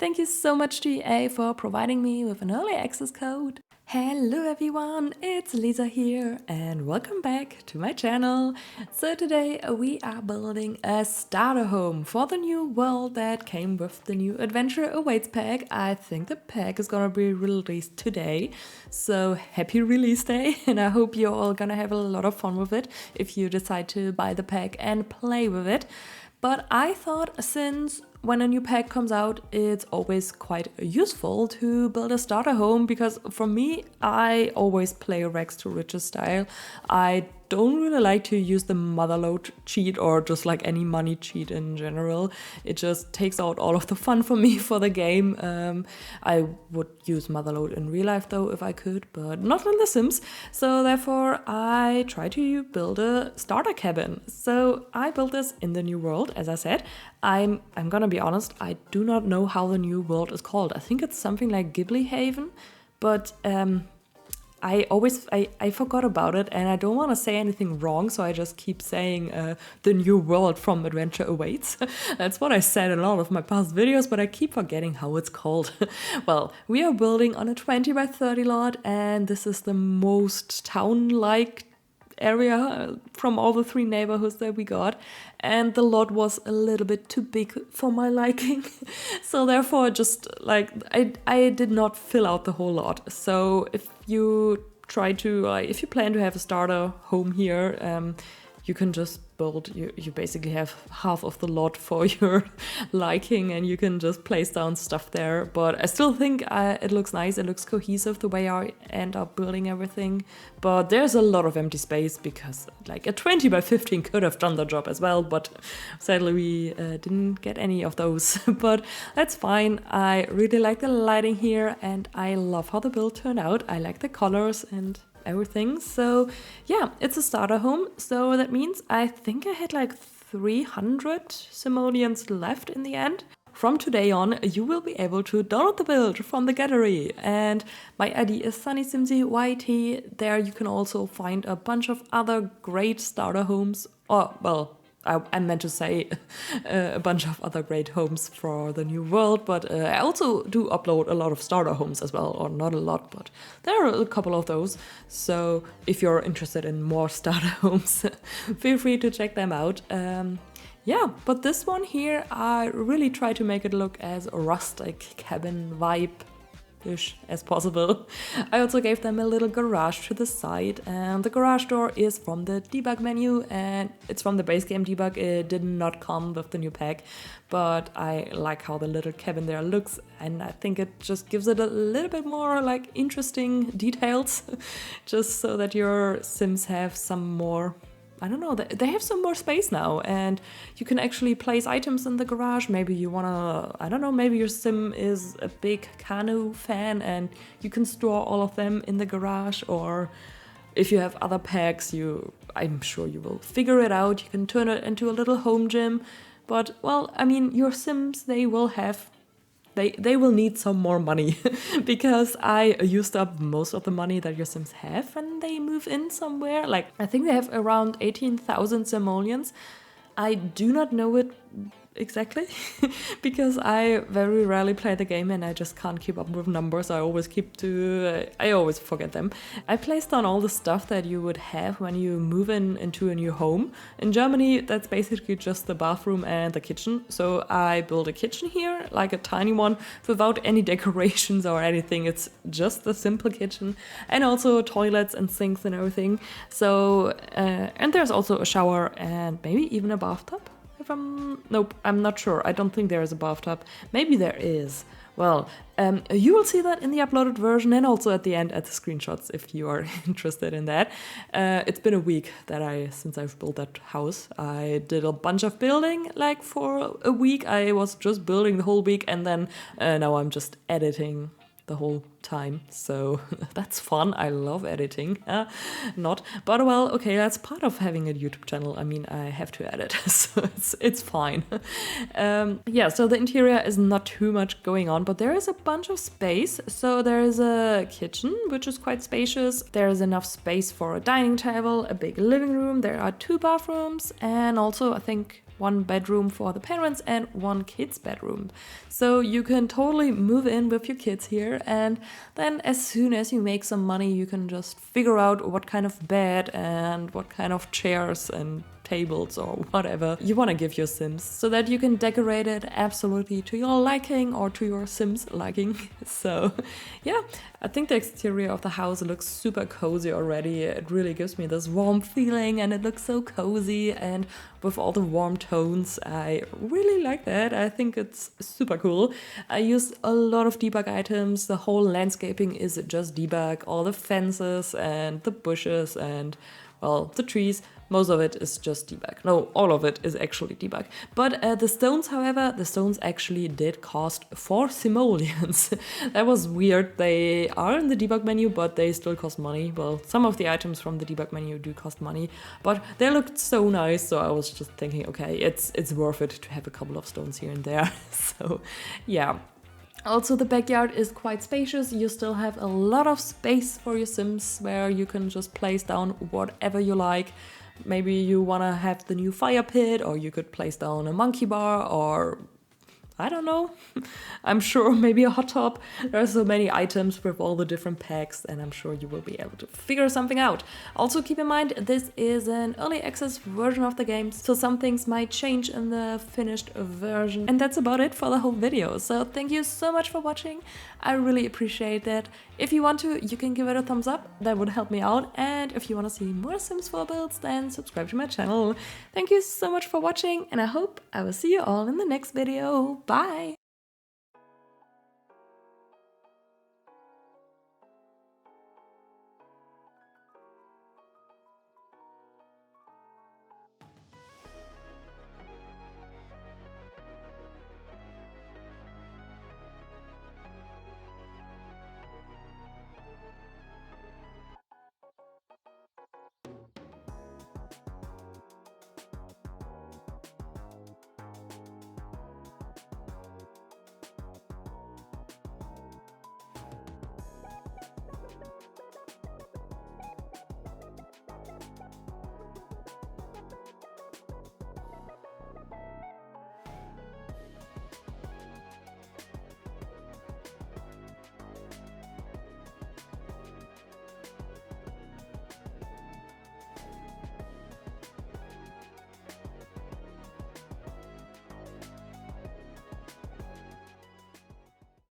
Thank you so much to EA for providing me with an early access code. Hello everyone, it's Lisa here and welcome back to my channel. So today we are building a starter home for the new world that came with the new Adventure Awaits pack. I think the pack is gonna be released today, so happy release day, and I hope you're all gonna have a lot of fun with it if you decide to buy the pack and play with it. But I thought since when a new pack comes out, it's always quite useful to build a starter home, because for me, I always play rags to riches style. I don't really like to use the motherload cheat or just like any money cheat in general. It just takes out all of the fun for me for the game. I would use motherload in real life though if I could, but not in The Sims. So therefore I try to build a starter cabin. So I built this in the new world, as I said. I'm gonna be honest, I do not know how the new world is called. I think it's something like Gibbi Haven, but I forgot about it and I don't want to say anything wrong, so I just keep saying the new world from Adventure Awaits. That's what I said in a lot of my past videos, but I keep forgetting how it's called. Well, we are building on a 20 by 30 lot, and this is the most town-like area from all the 3 neighborhoods that we got, and the lot was a little bit too big for my liking. So therefore just like I did not fill out the whole lot. So if you try to if you plan to have a starter home here, you can just build, you basically have half of the lot for your liking, and you can just place down stuff there. But I still think it looks nice, it looks cohesive the way I end up building everything. But there's a lot of empty space because like a 20 by 15 could have done the job as well, but sadly we didn't get any of those. But that's fine. I really like the lighting here and I love how the build turned out. I like the colors and everything. So yeah, it's a starter home. So that means I think I had like 300 simoleons left in the end. From today on, you will be able to download the build from the gallery, and my ID is Sunnysimsie YT. There you can also find a bunch of other great starter homes, or well, I meant to say a bunch of other great homes for the new world, but I also do upload a lot of starter homes as well, or not a lot, but there are a couple of those. So if you're interested in more starter homes, feel free to check them out. Yeah, but this one here, I really try to make it look as rustic cabin vibe-ish as possible. I also gave them a little garage to the side, and the garage door is from the debug menu, and it's from the base game debug. It did not come with the new pack, but I like how the little cabin there looks, and I think it just gives it a little bit more like interesting details, just so that your Sims have some more, I don't know, they have some more space now, and you can actually place items in the garage. Maybe you wanna, I don't know, maybe your Sim is a big canoe fan and you can store all of them in the garage, or if you have other packs, I'm sure you will figure it out. You can turn it into a little home gym. But well, I mean, your Sims, they will need some more money because I used up most of the money that your Sims have when they move in somewhere. Like, I think they have around 18,000 simoleons. I do not know it exactly because I very rarely play the game and I just can't keep up with numbers. I always forget them. I placed down all the stuff that you would have when you move into a new home. In Germany, that's basically just the bathroom and the kitchen. So I built a kitchen here, like a tiny one, without any decorations or anything. It's just a simple kitchen, and also toilets and sinks and everything. So and there's also a shower and maybe even a bathtub. Nope, I'm not sure. I don't think there is a bathtub. Maybe there is. Well, you will see that in the uploaded version and also at the end at the screenshots if you are interested in that. It's been a week since I've built that house. I did a bunch of building, like for a week. I was just building the whole week, and then now I'm just editing the whole time, so that's fun. I love editing. Not, but well, okay, that's part of having a YouTube channel. I mean, I have to edit, so it's fine. Yeah, so the interior is not too much going on, but there is a bunch of space. So there is a kitchen, which is quite spacious. There is enough space for a dining table, a big living room. There are 2 bathrooms, and also I think one bedroom for the parents and one kid's bedroom. So you can totally move in with your kids here, and then as soon as you make some money, you can just figure out what kind of bed and what kind of chairs and tables or whatever you want to give your Sims, so that you can decorate it absolutely to your liking or to your Sims liking. So yeah, I think the exterior of the house looks super cozy already. It really gives me this warm feeling and it looks so cozy, and with all the warm tones, I really like that. I think it's super cool. I used a lot of debug items. The whole landscaping is just debug, all the fences and the bushes and, well, the trees. Most of it is just debug. No, all of it is actually debug. But the stones, however, the stones actually did cost 4 simoleons. That was weird. They are in the debug menu, but they still cost money. Well, some of the items from the debug menu do cost money, but they looked so nice, so I was just thinking, okay, it's worth it to have a couple of stones here and there. So yeah. Also, the backyard is quite spacious. You still have a lot of space for your Sims where you can just place down whatever you like. Maybe you want to have the new fire pit, or you could place down a monkey bar, or I don't know. I'm sure maybe a hot tub. There are so many items with all the different packs, and I'm sure you will be able to figure something out. Also keep in mind, this is an early access version of the game, so some things might change in the finished version. And that's about it for the whole video. So thank you so much for watching. I really appreciate that. If you want to, you can give it a thumbs up. That would help me out. And if you want to see more Sims 4 builds, then subscribe to my channel. Thank you so much for watching, and I hope I will see you all in the next video. Bye!